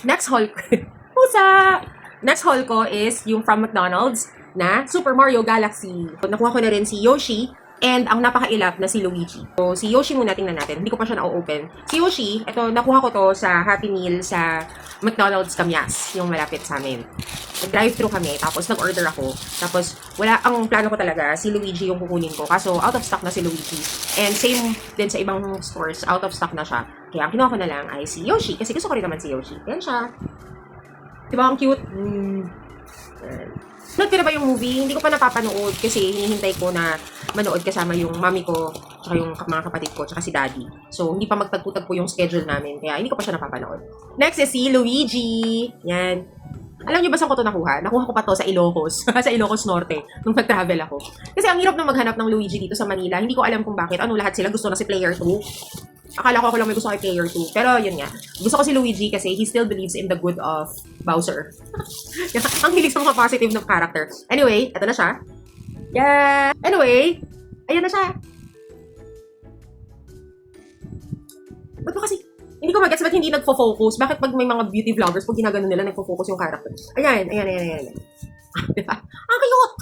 Next haul ko, pusa! Next haul ko is yung from McDonald's na Super Mario Galaxy. Nakuha ko na rin si Yoshi and ang napaka-ilap na si Luigi. So, si Yoshi muna tingnan natin. Hindi ko pa siya na-open. Si Yoshi, ito, nakuha ko to sa Happy Meal sa McDonald's Kamyas, yung malapit sa amin. Nag-drive-thru kami, tapos nag-order ako. Tapos, ang plano ko talaga, si Luigi yung kukunin ko. Kaso, out of stock na si Luigi. And same din sa ibang stores, out of stock na siya. Kaya ang kinuha ko na lang ay si Yoshi, kasi gusto ko rin naman si Yoshi. Yan siya. Diba ang cute? Nagtira ba yung movie? Hindi ko pa napapanood kasi hinihintay ko na manood kasama yung mami ko, tsaka yung mga kapatid ko, tsaka si daddy. So, hindi pa magtagpo-tagpo yung schedule namin, kaya hindi ko pa siya napapanood. Next is si Luigi. Yan. Alam niyo ba saan ko ito nakuha? Nakuha ko pa to sa Ilocos. Sa Ilocos Norte, nung nag-travel ako. Kasi ang hirap na maghanap ng Luigi dito sa Manila. Hindi ko alam kung bakit. Ano lahat sila gusto na si Player 2. Akala ko ako lang may gusto kay Player 2. Pero yun nga. Gusto ko si Luigi kasi he still believes in the good of Bowser. Ang hilig sa mga positive na character. Anyway, eto na siya. Yeah! Anyway, ayan na siya. Ba't ba kasi, hindi ko mag-gets ba't hindi nagfo-focus? Bakit pag may mga beauty vloggers, pag ginagano nila, nagfo-focus yung character? Ayan. Diba? Ang cute!